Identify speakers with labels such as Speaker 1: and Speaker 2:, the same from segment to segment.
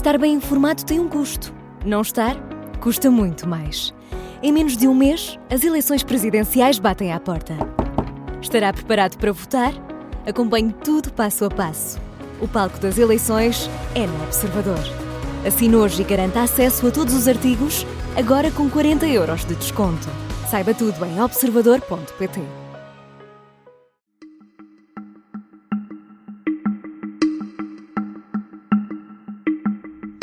Speaker 1: Estar bem informado tem um custo. Não estar, custa muito mais. Em menos de um mês, as eleições presidenciais batem à porta. Estará preparado para votar? Acompanhe tudo passo a passo. O palco das eleições é no Observador. Assine hoje e garanta acesso a todos os artigos, agora com 40€ de desconto. Saiba tudo em observador.pt.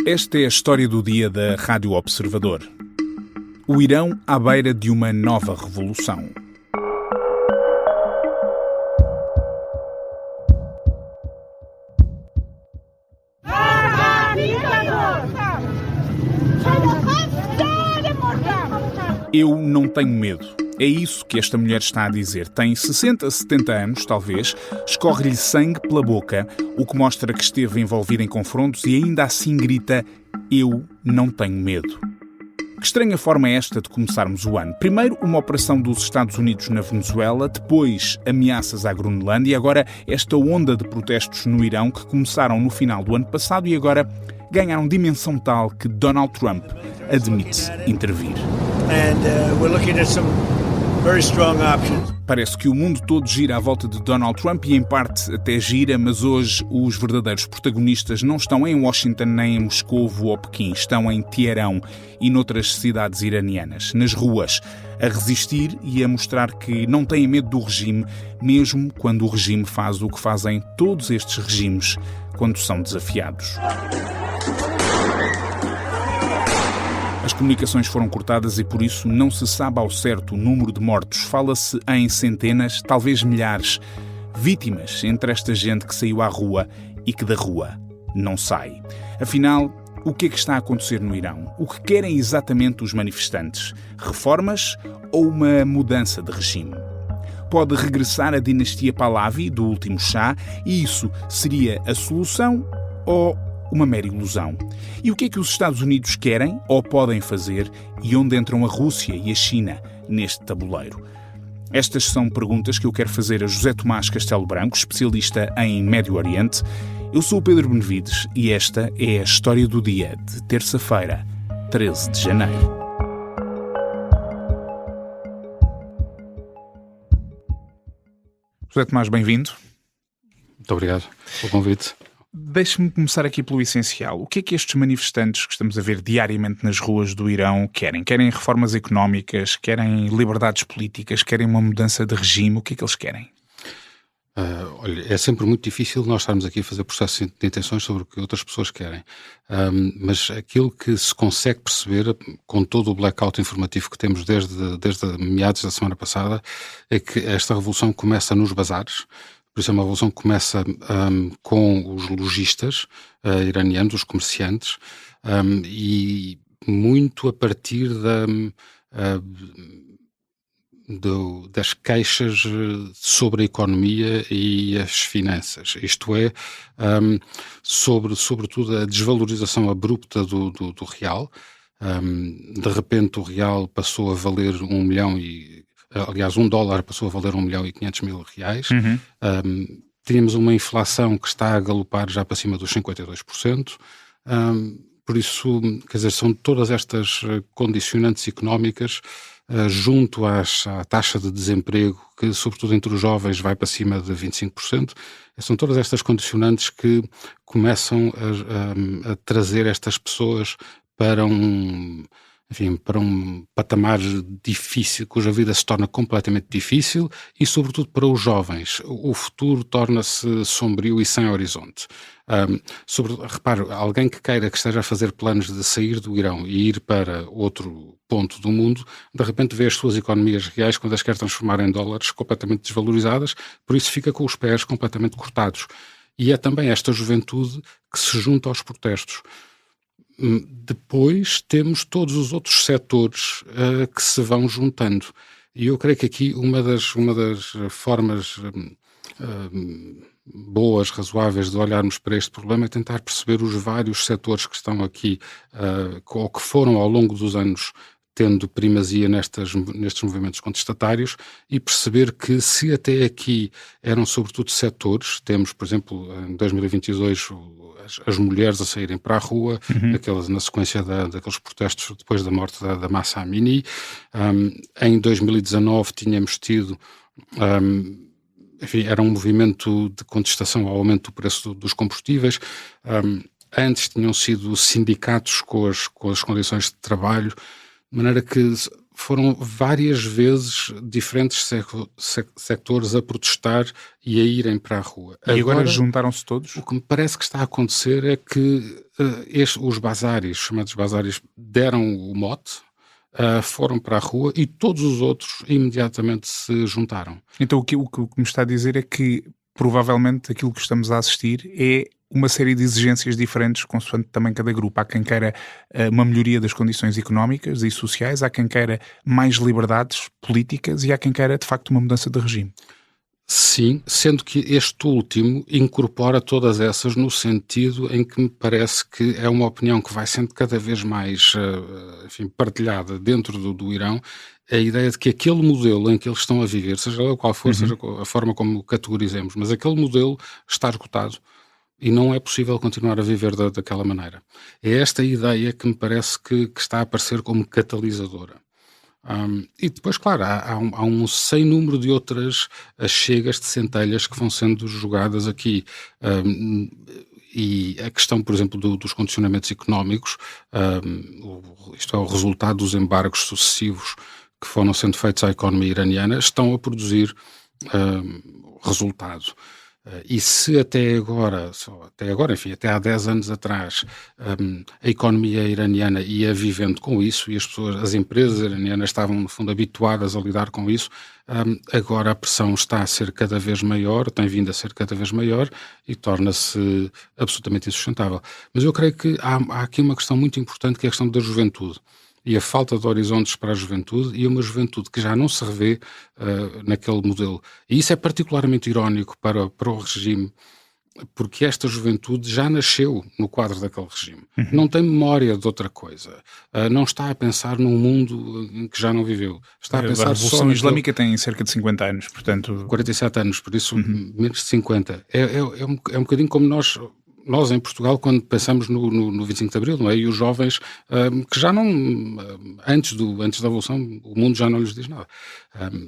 Speaker 2: Esta é a história do dia da Rádio Observador. O Irão à beira de uma nova revolução. Eu não tenho medo. É isso que esta mulher está a dizer. Tem 60, 70 anos, talvez, escorre-lhe sangue pela boca, o que mostra que esteve envolvida em confrontos e ainda assim grita: eu não tenho medo. Que estranha forma é esta de começarmos o ano? Primeiro, uma operação dos Estados Unidos na Venezuela, depois ameaças à Groenlândia e agora esta onda de protestos no Irão que começaram no final do ano passado e agora ganharam dimensão tal que Donald Trump admite intervir. Parece que o mundo todo gira à volta de Donald Trump e, em parte, até gira, mas hoje os verdadeiros protagonistas não estão em Washington nem em Moscovo ou Pequim, estão em Teherão e noutras cidades iranianas, nas ruas, a resistir e a mostrar que não têm medo do regime, mesmo quando o regime faz o que fazem todos estes regimes quando são desafiados. As comunicações foram cortadas e por isso não se sabe ao certo o número de mortos. Fala-se em centenas, talvez milhares, vítimas entre esta gente que saiu à rua e que da rua não sai. Afinal, o que é que está a acontecer no Irão? O que querem exatamente os manifestantes? Reformas ou uma mudança de regime? Pode regressar a dinastia Pahlavi do último Shah e isso seria a solução ou uma mera ilusão? E o que é que os Estados Unidos querem ou podem fazer e onde entram a Rússia e a China neste tabuleiro? Estas são perguntas que eu quero fazer a José Tomás Castelo Branco, especialista em Médio Oriente. Eu sou o Pedro Benevides e esta é a história do dia de terça-feira, 13 de janeiro. José Tomás, bem-vindo.
Speaker 3: Muito obrigado pelo convite.
Speaker 2: Deixe-me começar aqui pelo essencial. O que é que estes manifestantes que estamos a ver diariamente nas ruas do Irão querem? Querem reformas económicas? Querem liberdades políticas? Querem uma mudança de regime? O que é que eles querem?
Speaker 3: Olha, é sempre muito difícil nós estarmos aqui a fazer processo de intenções sobre o que outras pessoas querem. Mas aquilo que se consegue perceber com todo o blackout informativo que temos desde meados da semana passada é que esta revolução começa nos bazares. Por isso é uma revolução que começa com os lojistas iranianos, os comerciantes, e muito a partir das queixas sobre a economia e as finanças. Isto é, sobretudo a desvalorização abrupta do real. De repente o real passou a valer $1 passou a valer $1.500.000. Tínhamos uma inflação que está a galopar já para cima dos 52%. Por isso, quer dizer, são todas estas condicionantes económicas junto à taxa de desemprego, que sobretudo entre os jovens vai para cima de 25%. São todas estas condicionantes que começam a trazer estas pessoas para um patamar difícil, cuja vida se torna completamente difícil e, sobretudo, para os jovens. O futuro torna-se sombrio e sem horizonte. Repare, alguém que esteja a fazer planos de sair do Irão e ir para outro ponto do mundo, de repente vê as suas economias reais, quando as quer transformar em dólares, completamente desvalorizadas, por isso fica com os pés completamente cortados. E é também esta juventude que se junta aos protestos. Depois temos todos os outros setores que se vão juntando. E eu creio que aqui uma das formas boas, razoáveis de olharmos para este problema é tentar perceber os vários setores que estão aqui, ou que foram ao longo dos anos tendo primazia nestes movimentos contestatários, e perceber que se até aqui eram sobretudo setores, temos, por exemplo, em 2022 as mulheres a saírem para a rua, na sequência daqueles protestos depois da morte da Mahsa Amini. Em 2019 tínhamos tido, enfim, era um movimento de contestação ao aumento do preço dos combustíveis. Antes tinham sido sindicatos com as condições de trabalho, de maneira que foram várias vezes diferentes sectores a protestar e a irem para a rua.
Speaker 2: E agora juntaram-se todos?
Speaker 3: O que me parece que está a acontecer é que os bazares, chamados bazares, deram o mote, foram para a rua e todos os outros imediatamente se juntaram.
Speaker 2: Então o que me está a dizer é que provavelmente aquilo que estamos a assistir é uma série de exigências diferentes consoante também cada grupo. Há quem queira uma melhoria das condições económicas e sociais, há quem queira mais liberdades políticas e há quem queira de facto uma mudança de regime.
Speaker 3: Sim, sendo que este último incorpora todas essas no sentido em que me parece que é uma opinião que vai sendo cada vez mais partilhada dentro do Irão, a ideia de que aquele modelo em que eles estão a viver, seja lá qual for, seja a forma como o categorizemos, mas aquele modelo está esgotado e não é possível continuar a viver daquela maneira. É esta ideia que me parece que está a aparecer como catalisadora. E depois, claro, há um sem número de outras chegas de centelhas que vão sendo jogadas aqui. E a questão, por exemplo, dos condicionamentos económicos, isto é o resultado dos embargos sucessivos que foram sendo feitos à economia iraniana, estão a produzir resultado. E se até agora, enfim, até há 10 anos atrás, a economia iraniana ia vivendo com isso e as empresas iranianas estavam, no fundo, habituadas a lidar com isso, agora a pressão está a ser cada vez maior, tem vindo a ser cada vez maior e torna-se absolutamente insustentável. Mas eu creio que há aqui uma questão muito importante, que é a questão da juventude. E a falta de horizontes para a juventude, e uma juventude que já não se revê naquele modelo. E isso é particularmente irónico para o regime, porque esta juventude já nasceu no quadro daquele regime. Não tem memória de outra coisa. Não está a pensar num mundo em que já não viveu. Está a pensar
Speaker 2: a Revolução Islâmica tem cerca de 50 anos, portanto...
Speaker 3: 47 anos, por isso menos de 50. É um bocadinho como nós em Portugal, quando pensamos no 25 de Abril, não é? E os jovens que já não, antes da Revolução, o mundo já não lhes diz nada.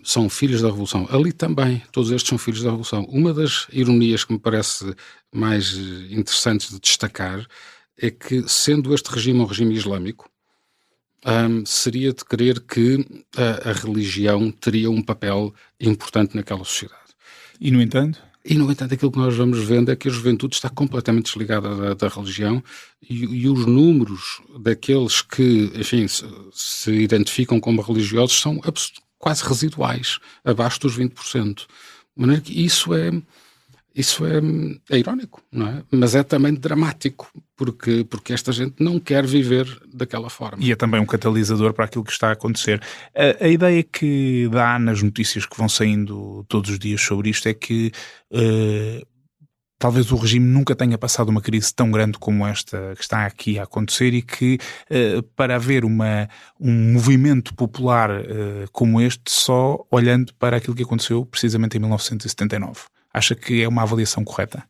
Speaker 3: São filhos da Revolução. Ali também, todos estes são filhos da Revolução. Uma das ironias que me parece mais interessantes de destacar é que, sendo este regime um regime islâmico, seria de crer que a religião teria um papel importante naquela sociedade.
Speaker 2: E, no entanto,
Speaker 3: aquilo que nós vamos vendo é que a juventude está completamente desligada da religião e os números daqueles que, enfim, se identificam como religiosos são quase residuais, abaixo dos 20%. De maneira que isso é irónico, não é? Mas é também dramático, porque esta gente não quer viver daquela forma.
Speaker 2: E é também um catalisador para aquilo que está a acontecer. A ideia que dá nas notícias que vão saindo todos os dias sobre isto é que talvez o regime nunca tenha passado uma crise tão grande como esta que está aqui a acontecer e que para haver um movimento popular como este, só olhando para aquilo que aconteceu precisamente em 1979. Acha que é uma avaliação correta?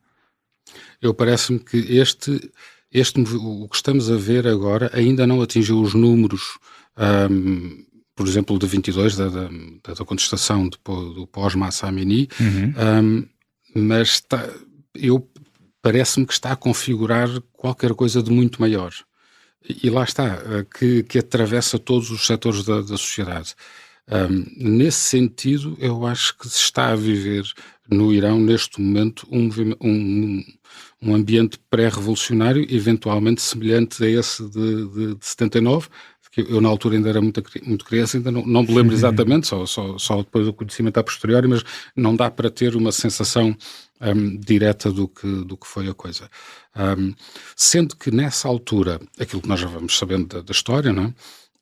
Speaker 3: Parece-me que o que estamos a ver agora ainda não atingiu os números, por exemplo, de 22, da contestação do pós-Mahsa Amini, mas parece-me que está a configurar qualquer coisa de muito maior. E lá está, que atravessa todos os setores da sociedade. Nesse sentido, eu acho que se está a viver no Irão, neste momento, um ambiente pré-revolucionário, eventualmente semelhante a esse de 79, que eu na altura ainda era muito criança, ainda não me lembro exatamente, só depois do conhecimento a posteriori, mas não dá para ter uma sensação direta do que foi a coisa. Sendo que nessa altura, aquilo que nós já vamos sabendo da história, não é?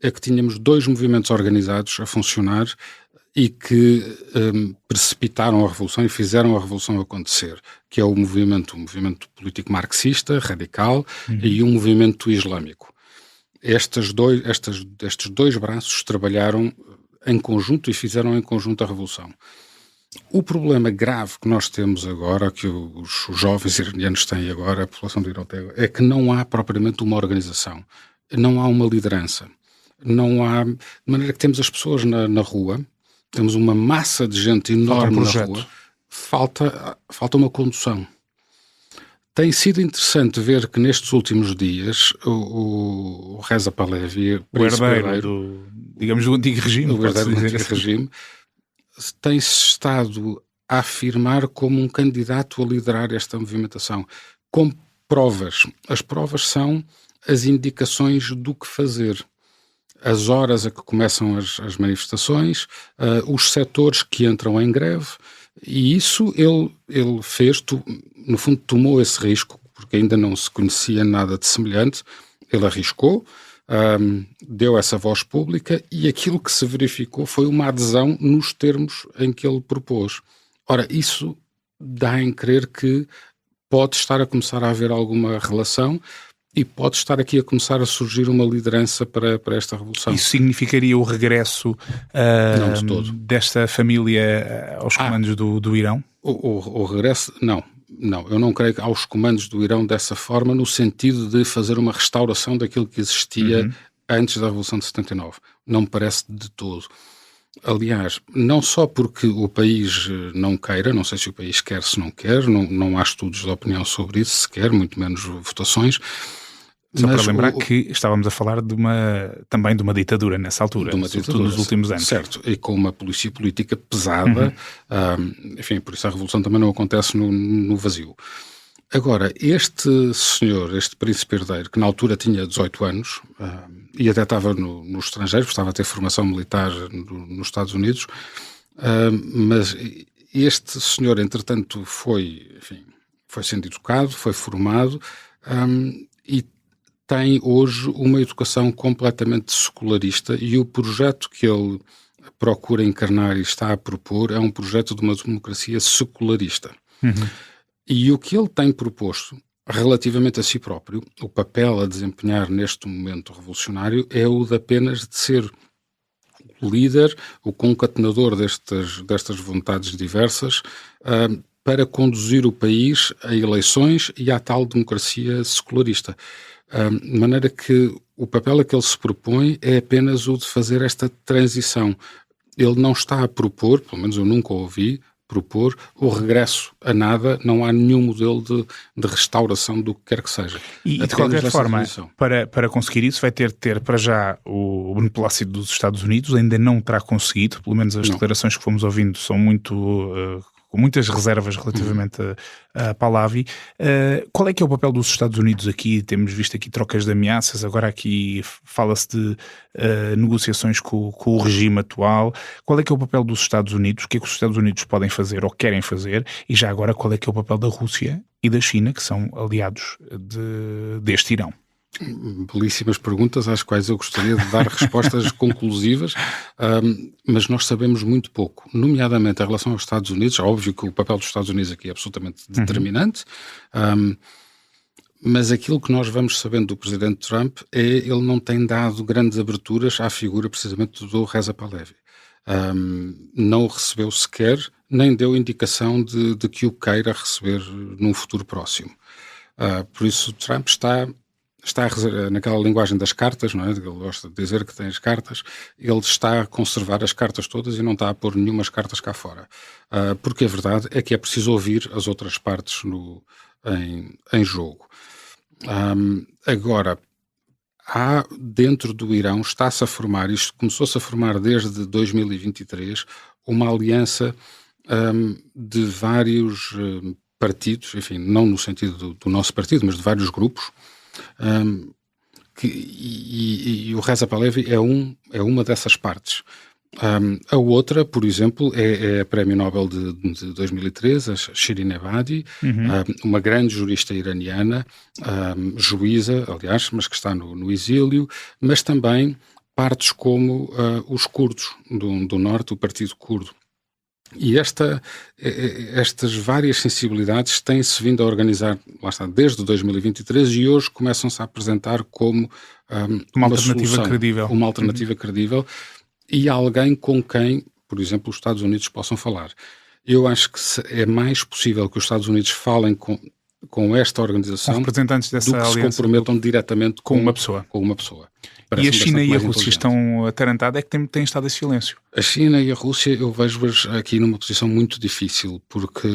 Speaker 3: É que tínhamos dois movimentos organizados a funcionar e que precipitaram a Revolução e fizeram a Revolução acontecer, que é o movimento político marxista, radical, e um movimento islâmico. Estes dois braços trabalharam em conjunto e fizeram em conjunto a Revolução. O problema grave que nós temos agora, que os jovens iranianos têm agora, a população do Irão tem agora, é que não há propriamente uma organização, não há uma liderança, não há... De maneira que temos as pessoas na rua, temos uma massa de gente enorme na rua, falta uma condução. Tem sido interessante ver que nestes últimos dias o Reza Pahlavi,
Speaker 2: o herdeiro do antigo regime,
Speaker 3: tem-se estado a afirmar como um candidato a liderar esta movimentação, com provas. As provas são as indicações do que fazer, as horas a que começam as manifestações, os setores que entram em greve, e isso ele fez, no fundo tomou esse risco, porque ainda não se conhecia nada de semelhante, ele arriscou, deu essa voz pública e aquilo que se verificou foi uma adesão nos termos em que ele propôs. Ora, isso dá em crer que pode estar a começar a haver alguma relação e pode estar aqui a começar a surgir uma liderança para esta revolução.
Speaker 2: Isso significaria o regresso
Speaker 3: não de todo.
Speaker 2: Desta família aos comandos do Irão?
Speaker 3: O regresso, não. Não, eu não creio aos comandos do Irão dessa forma, no sentido de fazer uma restauração daquilo que existia antes da Revolução de 79. Não me parece de todo. Aliás, não só porque o país não queira, não sei se o país quer, se não quer, não há estudos de opinião sobre isso sequer, muito menos votações.
Speaker 2: Só para lembrar que estávamos a falar também de uma ditadura nessa altura, sobretudo nos últimos anos.
Speaker 3: Certo, e com uma polícia política pesada, enfim, por isso a revolução também não acontece no vazio. Agora, este senhor, este príncipe herdeiro, que na altura tinha 18 anos, e até estava no estrangeiro, estava a ter formação militar nos Estados Unidos, mas este senhor, entretanto, foi sendo educado, foi formado, e tem hoje uma educação completamente secularista, e o projeto que ele procura encarnar e está a propor é um projeto de uma democracia secularista. E o que ele tem proposto, relativamente a si próprio, o papel a desempenhar neste momento revolucionário é o de apenas de ser o líder, o concatenador destas vontades diversas, para conduzir o país a eleições e à tal democracia secularista. De maneira que o papel a que ele se propõe é apenas o de fazer esta transição. Ele não está a propor, pelo menos eu nunca ouvi, propor o regresso a nada, não há nenhum modelo de restauração do que quer que seja.
Speaker 2: E de qualquer forma, para conseguir isso vai ter para já o beneplácito dos Estados Unidos, ainda não terá conseguido, pelo menos as declarações que fomos ouvindo são com muitas reservas relativamente a Pahlavi. Qual é que é o papel dos Estados Unidos aqui? Temos visto aqui trocas de ameaças, agora aqui fala-se de negociações com o regime atual. Qual é que é o papel dos Estados Unidos? O que é que os Estados Unidos podem fazer ou querem fazer? E já agora, qual é que é o papel da Rússia e da China, que são aliados deste Irão?
Speaker 3: Belíssimas perguntas às quais eu gostaria de dar respostas conclusivas, mas nós sabemos muito pouco, nomeadamente em relação aos Estados Unidos. É óbvio que o papel dos Estados Unidos aqui é absolutamente determinante, mas aquilo que nós vamos sabendo do presidente Trump é que ele não tem dado grandes aberturas à figura precisamente do Reza Pahlavi. Não o recebeu sequer, nem deu indicação de que o queira receber num futuro próximo. Por isso Trump está naquela linguagem das cartas, não é? Ele gosta de dizer que tem as cartas, ele está a conservar as cartas todas e não está a pôr nenhumas cartas cá fora. Porque a verdade é que é preciso ouvir as outras partes em jogo. Agora, há dentro do Irão, está-se a formar, isto começou-se a formar desde 2023, uma aliança de vários partidos, enfim, não no sentido do nosso partido, mas de vários grupos, e o Reza Pahlavi é uma dessas partes. A outra, por exemplo, é a Prémio Nobel de 2013, a Shirin Ebadi, uma grande jurista iraniana, juíza, aliás, mas que está no exílio, mas também partes como os curdos do norte, o Partido Curdo. E estas várias sensibilidades têm-se vindo a organizar, lá está, desde 2023 e hoje começam-se a apresentar como uma
Speaker 2: alternativa
Speaker 3: solução,
Speaker 2: credível.
Speaker 3: Uma alternativa credível e alguém com quem, por exemplo, os Estados Unidos possam falar. Eu acho que é mais possível que os Estados Unidos falem com esta organização,
Speaker 2: representantes dessa
Speaker 3: do que
Speaker 2: aliança,
Speaker 3: se comprometam diretamente com uma pessoa.
Speaker 2: E a China e a Rússia estão atarantadas, é que têm estado em silêncio.
Speaker 3: A China e a Rússia, eu vejo-as aqui numa posição muito difícil, porque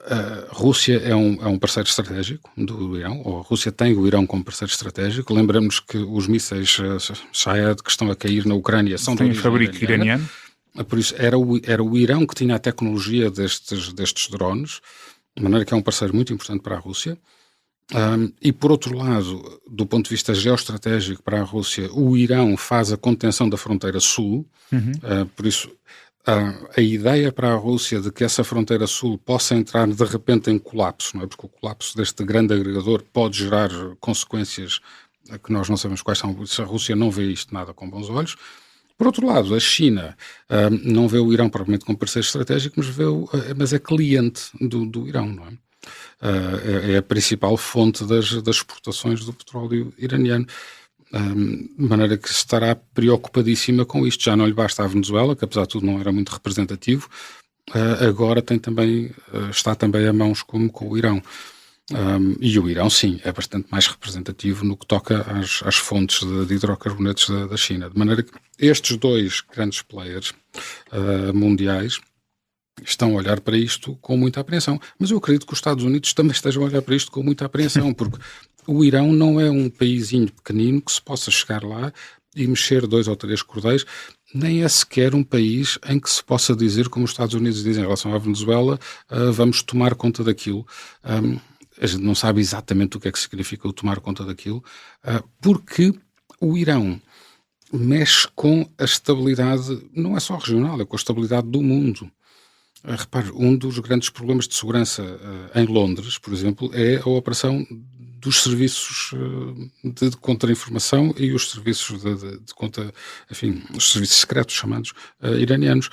Speaker 3: a Rússia é um parceiro estratégico do Irão, ou a Rússia tem o Irão como parceiro estratégico. Lembramos que os mísseis Shahed que estão a cair na Ucrânia são de
Speaker 2: fabrico iraniano.
Speaker 3: Por isso era o Irão que tinha a tecnologia destes drones, de maneira que é um parceiro muito importante para a Rússia. E por outro lado, do ponto de vista geoestratégico para a Rússia, o Irão faz a contenção da fronteira sul, por isso a ideia para a Rússia de que essa fronteira sul possa entrar de repente em colapso, não é? Porque o colapso deste grande agregador pode gerar consequências que nós não sabemos quais são. A Rússia não vê isto nada com bons olhos. Por outro lado, a China não vê o Irão propriamente como parceiro estratégico, mas é cliente do Irão, não é? É a principal fonte das exportações do petróleo iraniano, de maneira que estará preocupadíssima com isto. Já não lhe basta a Venezuela, que apesar de tudo não era muito representativo, agora está também a mãos com o Irão. E o Irão, sim, é bastante mais representativo no que toca às fontes de hidrocarbonetos da China. De maneira que estes dois grandes players mundiais estão a olhar para isto com muita apreensão. Mas eu acredito que os Estados Unidos também estejam a olhar para isto com muita apreensão, porque o Irão não é um paísinho pequenino que se possa chegar lá e mexer 2 ou 3 cordéis, nem é sequer um país em que se possa dizer, como os Estados Unidos dizem em relação à Venezuela, vamos tomar conta daquilo. A gente não sabe exatamente o que é que significa o tomar conta daquilo, porque o Irão mexe com a estabilidade, não é só regional, é com a estabilidade do mundo. Repare, um dos grandes problemas de segurança em Londres, por exemplo, é a operação dos serviços de contra-informação e os serviços de contra, enfim, os serviços secretos chamados iranianos,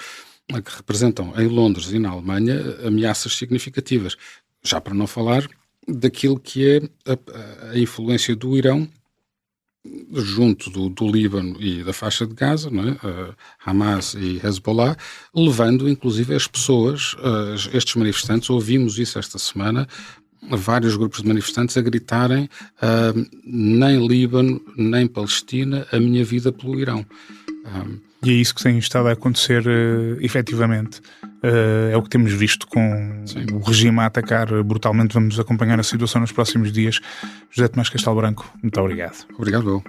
Speaker 3: que representam em Londres e na Alemanha ameaças significativas. Já para não falar daquilo que é a influência do Irão junto do Líbano e da faixa de Gaza, não é? Hamas e Hezbollah, levando inclusive as pessoas, estes manifestantes, ouvimos isso esta semana, vários grupos de manifestantes a gritarem nem Líbano, nem Palestina, a minha vida pelo Irão.
Speaker 2: E é isso que tem estado a acontecer efetivamente. É o que temos visto com o regime a atacar brutalmente. Vamos acompanhar a situação nos próximos dias. José Tomás Castelo Branco, muito obrigado.
Speaker 3: Obrigado.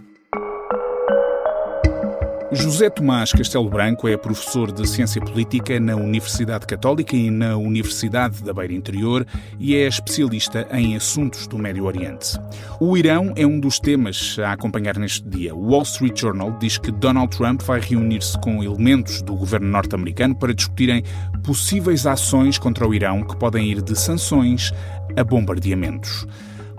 Speaker 2: José Tomás Castelo Branco é professor de Ciência Política na Universidade Católica e na Universidade da Beira Interior e é especialista em assuntos do Médio Oriente. O Irão é um dos temas a acompanhar neste dia. O Wall Street Journal diz que Donald Trump vai reunir-se com elementos do governo norte-americano para discutirem possíveis ações contra o Irão que podem ir de sanções a bombardeamentos.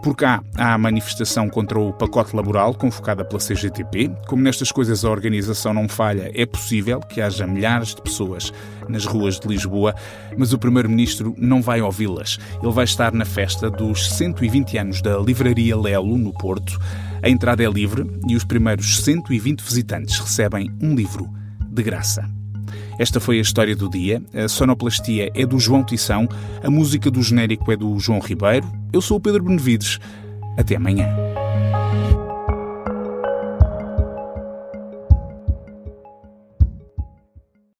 Speaker 2: Por cá, há a manifestação contra o pacote laboral convocada pela CGTP. Como nestas coisas a organização não falha, é possível que haja milhares de pessoas nas ruas de Lisboa, mas o Primeiro-Ministro não vai ouvi-las. Ele vai estar na festa dos 120 anos da Livraria Lelo, no Porto. A entrada é livre e os primeiros 120 visitantes recebem um livro de graça. Esta foi a história do dia. A sonoplastia é do João Tição, a música do genérico é do João Ribeiro. Eu sou o Pedro Benevides. Até amanhã.